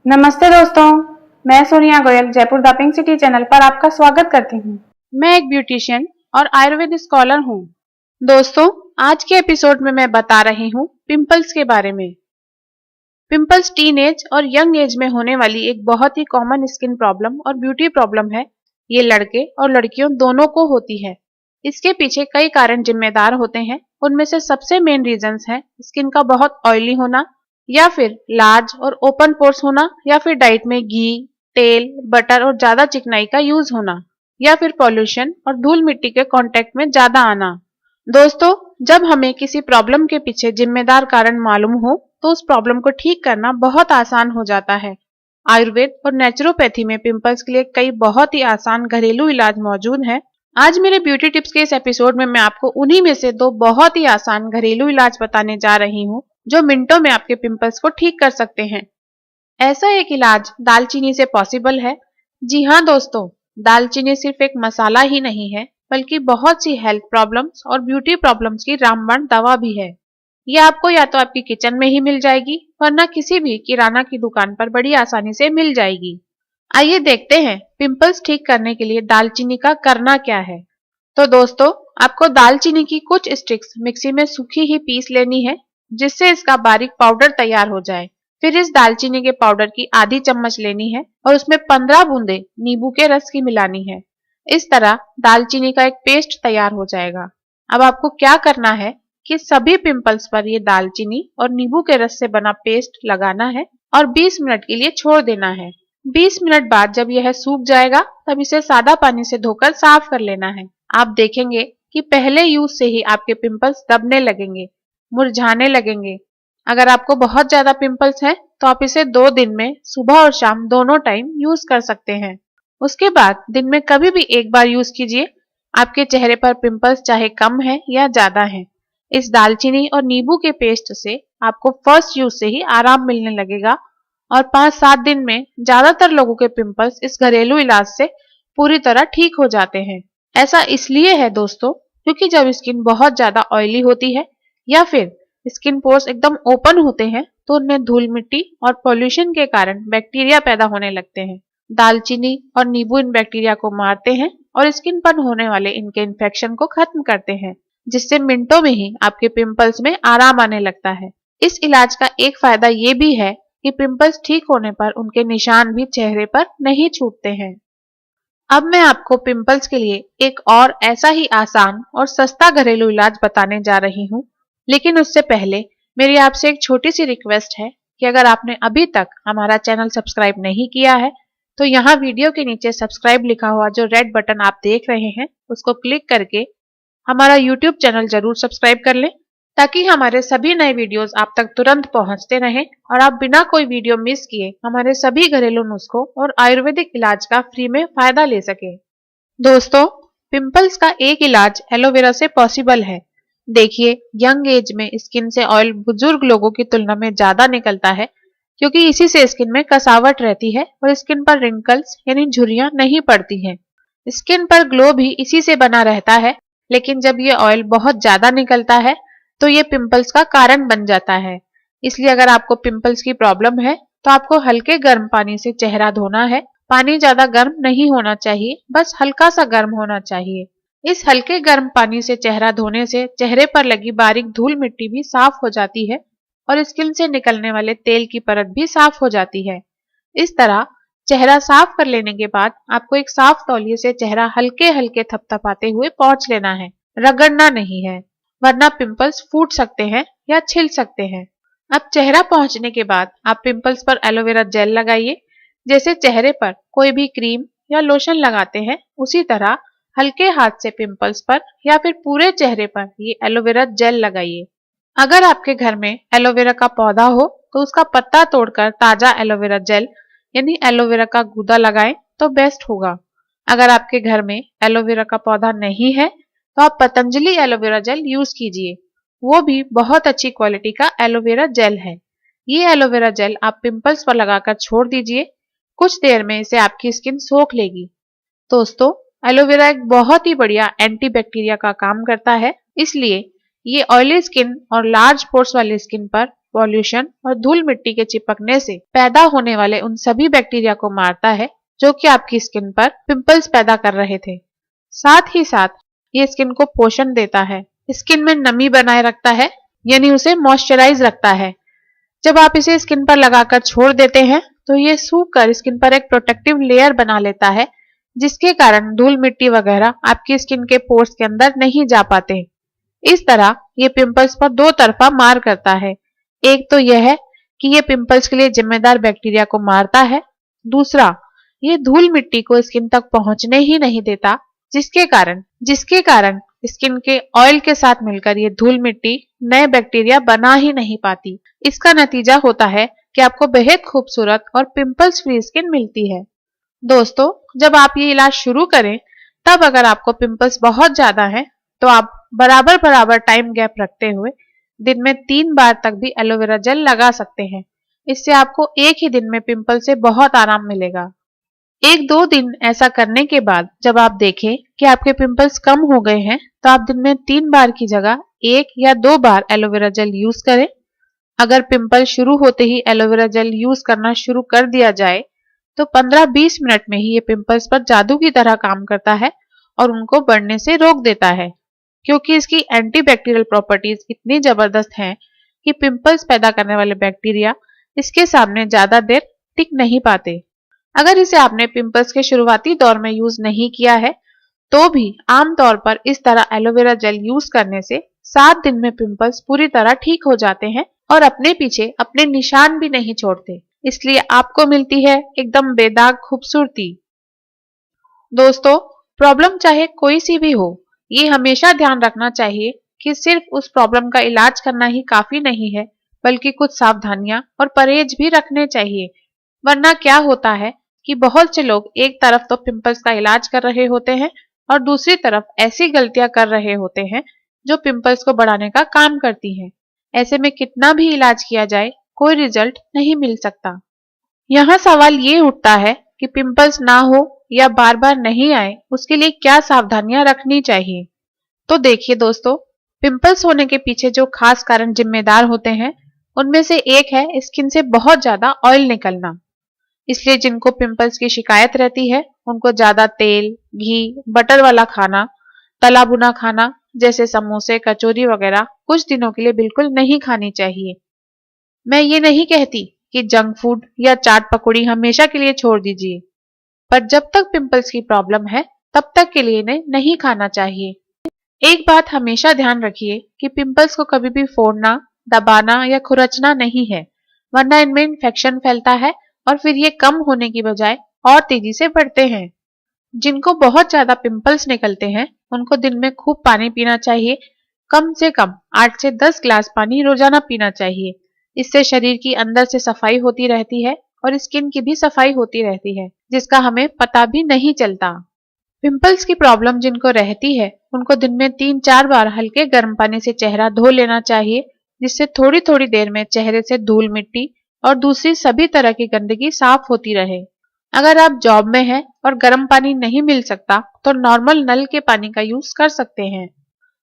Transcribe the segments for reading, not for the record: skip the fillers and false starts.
नमस्ते दोस्तों, मैं Sonia Goyal Jaipur the pink city channel पर आपका स्वागत करती हूँ। मैं एक ब्यूटिशियन और आयुर्वेद स्कॉलर हूँ। दोस्तों, आज के एपिसोड में मैं बता रही हूँ पिंपल्स के बारे में। पिंपल्स टीन एज और यंग एज में होने वाली एक बहुत ही कॉमन स्किन प्रॉब्लम और ब्यूटी प्रॉब्लम है। ये लड़के और लड़कियों दोनों को होती है। इसके पीछे कई कारण जिम्मेदार होते हैं। उनमें से सबसे मेन रीजंस हैं स्किन का बहुत ऑयली होना, या फिर लार्ज और ओपन पोर्स होना, या फिर डाइट में घी, तेल, बटर और ज्यादा चिकनाई का यूज होना, या फिर पॉल्यूशन और धूल मिट्टी के कांटेक्ट में ज्यादा आना। दोस्तों, जब हमें किसी प्रॉब्लम के पीछे जिम्मेदार कारण मालूम हो तो उस प्रॉब्लम को ठीक करना बहुत आसान हो जाता है। आयुर्वेद और नेचुरोपैथी में पिंपल्स के लिए कई बहुत ही आसान घरेलू इलाज मौजूद हैं। आज मेरे ब्यूटी टिप्स के इस एपिसोड में मैं आपको उन्हीं में से दो बहुत ही आसान घरेलू इलाज बताने जा रही हूँ जो मिनटों में आपके पिंपल्स को ठीक कर सकते हैं। ऐसा एक इलाज दालचीनी से पॉसिबल है। जी हाँ दोस्तों, दालचीनी सिर्फ एक मसाला ही नहीं है, बल्कि बहुत सी हेल्थ प्रॉब्लम्स और ब्यूटी प्रॉब्लम्स की रामबाण दवा भी है। ये आपको या तो आपकी किचन में ही मिल जाएगी, वरना किसी भी किराना की दुकान पर बड़ी आसानी से मिल जाएगी। आइए देखते हैं पिंपल्स ठीक करने के लिए दालचीनी का करना क्या है। तो दोस्तों, आपको दालचीनी की कुछ स्टिक्स मिक्सी में सूखी ही पीस लेनी है, जिससे इसका बारीक पाउडर तैयार हो जाए। फिर इस दालचीनी के पाउडर की आधी चम्मच लेनी है और उसमें 15 बूंदे नींबू के रस की मिलानी है। इस तरह दालचीनी का एक पेस्ट तैयार हो जाएगा। अब आपको क्या करना है कि सभी पिंपल्स पर ये दालचीनी और नींबू के रस से बना पेस्ट लगाना है और 20 मिनट के लिए छोड़ देना है। 20 मिनट बाद जब यह सूख जाएगा, तब इसे सादा पानी से धोकर साफ कर लेना है। आप देखेंगे कि पहले यूज से ही आपके पिंपल्स दबने लगेंगे, मुरझाने लगेंगे। अगर आपको बहुत ज्यादा पिंपल्स हैं, तो आप इसे 2 दिन में सुबह और शाम दोनों टाइम यूज कर सकते हैं। उसके बाद दिन में कभी भी एक बार यूज कीजिए। आपके चेहरे पर पिंपल्स चाहे कम है या ज्यादा है, इस दालचीनी और नींबू के पेस्ट से आपको फर्स्ट यूज से ही आराम मिलने लगेगा और 5-7 दिन में ज्यादातर लोगों के पिंपल्स इस घरेलू इलाज से पूरी तरह ठीक हो जाते हैं। ऐसा इसलिए है दोस्तों, क्योंकि जब स्किन बहुत ज्यादा ऑयली होती है या फिर स्किन पोर्स एकदम ओपन होते हैं, तो उनमें धूल मिट्टी और पोल्यूशन के कारण बैक्टीरिया पैदा होने लगते हैं। दालचीनी और नींबू इन बैक्टीरिया को मारते हैं और स्किन पर होने वाले इनके इन्फेक्शन को खत्म करते हैं, जिससे मिनटों में ही आपके पिंपल्स में आराम आने लगता है। इस इलाज का एक फायदा ये भी है कि पिंपल्स ठीक होने पर उनके निशान भी चेहरे पर नहीं छूटते हैं। अब मैं आपको पिंपल्स के लिए एक और ऐसा ही आसान और सस्ता घरेलू इलाज बताने जा रही हूँ। लेकिन उससे पहले मेरी आपसे एक छोटी सी रिक्वेस्ट है कि अगर आपने अभी तक हमारा चैनल सब्सक्राइब नहीं किया है, तो यहाँ वीडियो के नीचे सब्सक्राइब लिखा हुआ जो रेड बटन आप देख रहे हैं, उसको क्लिक करके हमारा यूट्यूब चैनल जरूर सब्सक्राइब कर लें, ताकि हमारे सभी नए वीडियोस आप तक तुरंत पहुंचते रहें और आप बिना कोई वीडियो मिस किए हमारे सभी घरेलू नुस्खों और आयुर्वेदिक इलाज का फ्री में फायदा ले सके। दोस्तों, पिंपल्स का एक इलाज एलोवेरा से पॉसिबल है। देखिए, यंग एज में स्किन से ऑयल बुजुर्ग लोगों की तुलना में ज्यादा निकलता है, क्योंकि इसी से स्किन में कसावट रहती है और स्किन पर रिंकल्स यानी झुर्रियां नहीं पड़ती हैं। स्किन पर ग्लो भी इसी से बना रहता है। लेकिन जब ये ऑयल बहुत ज्यादा निकलता है, तो ये पिंपल्स का कारण बन जाता है। इसलिए अगर आपको पिंपल्स की प्रॉब्लम है, तो आपको हल्के गर्म पानी से चेहरा धोना है। पानी ज्यादा गर्म नहीं होना चाहिए, बस हल्का सा गर्म होना चाहिए। इस हल्के गर्म पानी से चेहरा धोने से चेहरे पर लगी बारीक धूल मिट्टी भी साफ हो जाती है और स्किन से निकलने वाले तेल की परत भी साफ हो जाती है। इस तरह चेहरा साफ कर लेने के बाद आपको एक साफ तौलिए से चेहरा हल्के हल्के थपथपाते हुए पोंछ लेना है, रगड़ना नहीं है, वरना पिंपल्स फूट सकते हैं या छिल सकते हैं। अब चेहरा पहुंचने के बाद आप पिंपल्स पर एलोवेरा जेल लगाइए। जैसे चेहरे पर कोई भी क्रीम या लोशन लगाते हैं, उसी तरह हल्के हाथ से पिंपल्स पर या फिर पूरे चेहरे पर ये एलोवेरा जेल लगाइए। अगर आपके घर में एलोवेरा का पौधा हो, तो उसका पत्ता तोड़कर ताजा एलोवेरा जेल यानी एलोवेरा का गूदा लगाएं तो बेस्ट होगा। अगर आपके घर में एलोवेरा का पौधा नहीं है, तो आप पतंजलि एलोवेरा जेल यूज कीजिए। वो भी बहुत अच्छी क्वालिटी का एलोवेरा जेल है। ये एलोवेरा जेल आप पिंपल्स पर लगाकर छोड़ दीजिए। कुछ देर में इसे आपकी स्किन सोख लेगी। दोस्तों, एलोवेरा एक बहुत ही बढ़िया एंटीबैक्टीरिया का काम करता है, इसलिए ये ऑयली स्किन और लार्ज पोर्स वाली स्किन पर पॉल्यूशन और धूल मिट्टी के चिपकने से पैदा होने वाले उन सभी बैक्टीरिया को मारता है जो कि आपकी स्किन पर पिंपल्स पैदा कर रहे थे। साथ ही साथ ये स्किन को पोषण देता है, स्किन में नमी बनाए रखता है, यानी उसे मॉइस्चराइज रखता है। जब आप इसे स्किन पर लगाकर छोड़ देते हैं तो ये सूख कर स्किन पर एक प्रोटेक्टिव लेयर बना लेता है, जिसके कारण धूल मिट्टी वगैरह आपकी स्किन के पोर्स के अंदर नहीं जा पाते। इस तरह ये पिंपल्स पर दो तरफा मार करता है। एक तो यह है कि ये पिंपल्स के लिए जिम्मेदार बैक्टीरिया को मारता है, दूसरा ये धूल मिट्टी को स्किन तक पहुंचने ही नहीं देता, जिसके कारण स्किन के ऑयल के साथ मिलकर ये धूल मिट्टी नए बैक्टीरिया बना ही नहीं पाती। इसका नतीजा होता है कि आपको बेहद खूबसूरत और पिंपल्स फ्री स्किन मिलती है। दोस्तों, जब आप ये इलाज शुरू करें तब अगर आपको पिंपल्स बहुत ज्यादा हैं तो आप बराबर टाइम गैप रखते हुए दिन में 3 बार तक भी एलोवेरा जेल लगा सकते हैं। इससे आपको एक ही दिन में पिंपल से बहुत आराम मिलेगा। 1-2 दिन ऐसा करने के बाद जब आप देखें कि आपके पिंपल्स कम हो गए हैं तो आप दिन में 3 बार की जगह 1 या 2 बार एलोवेरा जेल यूज करें। अगर पिंपल शुरू होते ही एलोवेरा जेल यूज करना शुरू कर दिया जाए तो 15-20 मिनट में ही ये पिंपल्स पर जादू की तरह काम करता है और उनको बढ़ने से रोक देता है, क्योंकि इसकी एंटीबैक्टीरियल प्रॉपर्टीज इतनी जबरदस्त हैं कि पिंपल्स पैदा करने वाले बैक्टीरिया इसके सामने ज्यादा देर टिक नहीं पाते। अगर इसे आपने पिंपल्स के शुरुआती दौर में यूज नहीं किया है तो भी आमतौर पर इस तरह एलोवेरा जेल यूज करने से 7 दिन में पिंपल्स पूरी तरह ठीक हो जाते हैं और अपने पीछे अपने निशान भी नहीं छोड़ते। इसलिए आपको मिलती है एकदम बेदाग खूबसूरती। दोस्तों, प्रॉब्लम चाहे कोई सी भी हो, ये हमेशा ध्यान रखना चाहिए कि सिर्फ उस प्रॉब्लम का इलाज करना ही काफी नहीं है, बल्कि कुछ सावधानियां और परहेज भी रखने चाहिए। वरना क्या होता है कि बहुत से लोग एक तरफ तो पिंपल्स का इलाज कर रहे होते हैं और दूसरी तरफ ऐसी गलतियां कर रहे होते हैं जो पिंपल्स को बढ़ाने का काम करती हैं। ऐसे में कितना भी इलाज किया जाए कोई रिजल्ट नहीं मिल सकता। यहाँ सवाल ये उठता है कि पिंपल्स ना हो या बार बार नहीं आए उसके लिए क्या सावधानियां रखनी चाहिए। तो देखिए दोस्तों, पिंपल्स होने के पीछे जो खास कारण जिम्मेदार होते हैं उनमें से एक है स्किन से बहुत ज्यादा ऑयल निकलना। इसलिए जिनको पिंपल्स की शिकायत रहती है उनको ज्यादा तेल, घी, बटर वाला खाना, तला भुना खाना जैसे समोसे, कचौरी वगैरह कुछ दिनों के लिए बिल्कुल नहीं खानी चाहिए। मैं ये नहीं कहती कि जंक फूड या चाट पकौड़ी हमेशा के लिए छोड़ दीजिए, पर जब तक पिंपल्स की प्रॉब्लम है तब तक के लिए इन्हें नहीं खाना चाहिए। एक बात हमेशा ध्यान रखिए कि पिंपल्स को कभी भी फोड़ना, दबाना या खुरचना नहीं है, वरना इनमें इन्फेक्शन फैलता है और फिर ये कम होने की बजाय और तेजी से बढ़ते हैं। जिनको बहुत ज्यादा पिंपल्स निकलते हैं उनको दिन में खूब पानी पीना चाहिए। कम से कम 8 से 10 ग्लास पानी रोजाना पीना चाहिए। इससे शरीर की अंदर से सफाई होती रहती है और स्किन की भी सफाई होती रहती है, जिसका हमें पता भी नहीं चलता। पिंपल्स की प्रॉब्लम जिनको रहती है उनको दिन में 3-4 बार हल्के गर्म पानी से चेहरा धो लेना चाहिए, जिससे थोड़ी थोड़ी देर में चेहरे से धूल मिट्टी और दूसरी सभी तरह की गंदगी साफ होती रहे। अगर आप जॉब में हैं और गर्म पानी नहीं मिल सकता तो नॉर्मल नल के पानी का यूज कर सकते हैं।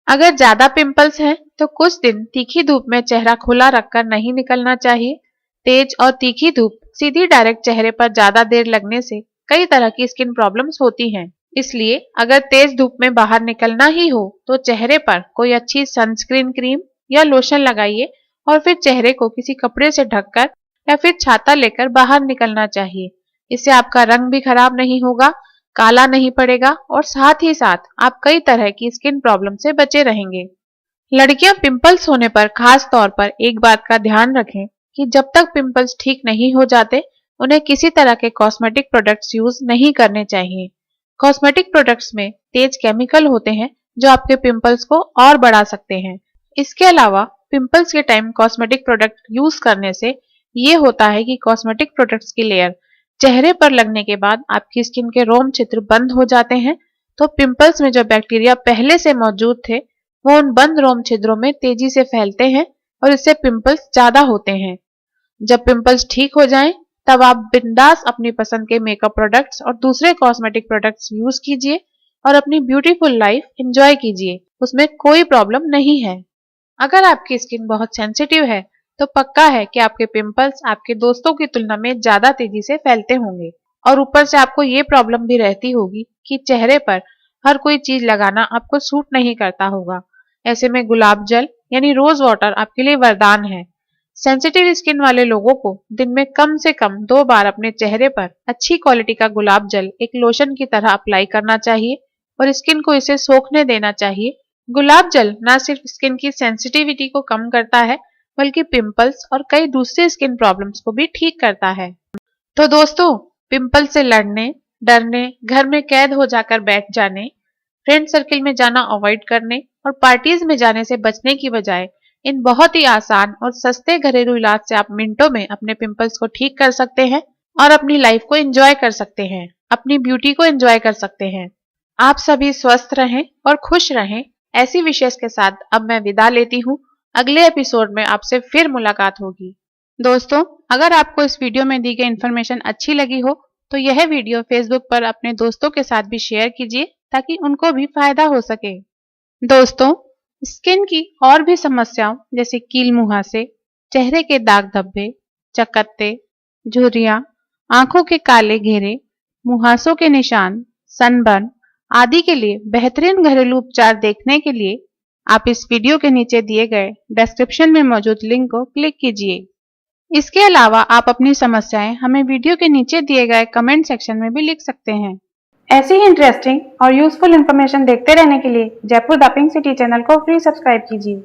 अगर ज्यादा पिंपल्स हैं तो कुछ दिन तीखी धूप में चेहरा खुला रखकर नहीं निकलना चाहिए। तेज और तीखी धूप सीधी डायरेक्ट चेहरे पर ज्यादा देर लगने से कई तरह की स्किन प्रॉब्लम्स होती हैं। इसलिए अगर तेज धूप में बाहर निकलना ही हो तो चेहरे पर कोई अच्छी सनस्क्रीन क्रीम या लोशन लगाइए और फिर चेहरे को किसी कपड़े से ढककर या फिर छाता लेकर बाहर निकलना चाहिए। इससे आपका रंग भी खराब नहीं होगा, काला नहीं पड़ेगा और साथ ही साथ आप कई तरह की स्किन प्रॉब्लम से बचे रहेंगे। लड़कियां पिंपल्स होने पर खास तौर पर एक बात का ध्यान रखें कि जब तक पिंपल्स ठीक नहीं हो जाते उन्हें किसी तरह के कॉस्मेटिक प्रोडक्ट्स यूज नहीं करने चाहिए। कॉस्मेटिक प्रोडक्ट्स में तेज केमिकल होते हैं जो आपके पिंपल्स को और बढ़ा सकते हैं। इसके अलावा पिंपल्स के टाइम कॉस्मेटिक प्रोडक्ट यूज करने से ये होता है कि कॉस्मेटिक प्रोडक्ट्स की लेयर चेहरे पर लगने के बाद आपकी स्किन के रोम छिद्र बंद हो जाते हैं, तो पिंपल्स में जो बैक्टीरिया पहले से मौजूद थे वो उन बंद रोम छिद्रों में तेजी से फैलते हैं और इससे पिंपल्स ज्यादा होते हैं। जब पिंपल्स ठीक हो जाएं, तब आप बिंदास अपनी पसंद के मेकअप प्रोडक्ट्स और दूसरे कॉस्मेटिक प्रोडक्ट्स यूज कीजिए और अपनी ब्यूटीफुल लाइफ एंजॉय कीजिए, उसमें कोई प्रॉब्लम नहीं है। अगर आपकी स्किन बहुत सेंसिटिव है तो पक्का है कि आपके पिंपल्स आपके दोस्तों की तुलना में ज्यादा तेजी से फैलते होंगे। और ऊपर से आपको ये प्रॉब्लम भी रहती होगी कि चेहरे पर हर कोई चीज लगाना आपको सूट नहीं करता होगा। ऐसे में गुलाब जल यानी रोज वाटर आपके लिए वरदान है। सेंसिटिव स्किन वाले लोगों को दिन में कम से कम 2 बार अपने चेहरे पर अच्छी क्वालिटी का गुलाब जल एक लोशन की तरह अप्लाई करना चाहिए और स्किन को इसे सोखने देना चाहिए। गुलाब जल न सिर्फ स्किन की सेंसिटिविटी को कम करता है बल्कि पिंपल्स और कई दूसरे स्किन प्रॉब्लम्स को भी ठीक करता है। तो दोस्तों, पिंपल से लड़ने, डरने, घर में कैद हो जाकर बैठ जाने, फ्रेंड सर्किल में जाना अवॉइड करने और पार्टीज में जाने से बचने की बजाय इन बहुत ही आसान और सस्ते घरेलू इलाज से आप मिनटों में अपने पिंपल्स को ठीक कर सकते हैं और अपनी लाइफ को एंजॉय कर सकते हैं, अपनी ब्यूटी को एंजॉय कर सकते हैं। आप सभी स्वस्थ रहें और खुश रहें। ऐसी विशेष के साथ अब मैं विदा लेती हूँ। अगले एपिसोड में आपसे फिर मुलाकात होगी। दोस्तों, अगर आपको इस वीडियो में दी गई इन्फॉर्मेशन अच्छी लगी हो तो यह वीडियो फेसबुक पर अपने दोस्तों के साथ भी शेयर कीजिए ताकि उनको भी फायदा हो सके। दोस्तों, स्किन की और भी समस्याओं जैसे कील मुहासे, चेहरे के दाग धब्बे, चकत्ते, झुर्रियां, आंखों के काले घेरे, मुहासों के निशान, सनबर्न आदि के लिए बेहतरीन घरेलू उपचार देखने के लिए आप इस वीडियो के नीचे दिए गए डिस्क्रिप्शन में मौजूद लिंक को क्लिक कीजिए। इसके अलावा आप अपनी समस्याएं हमें वीडियो के नीचे दिए गए कमेंट सेक्शन में भी लिख सकते हैं। ऐसी ही इंटरेस्टिंग और यूजफुल इन्फॉर्मेशन देखते रहने के लिए Jaipur the pink city channel को फ्री सब्सक्राइब कीजिए।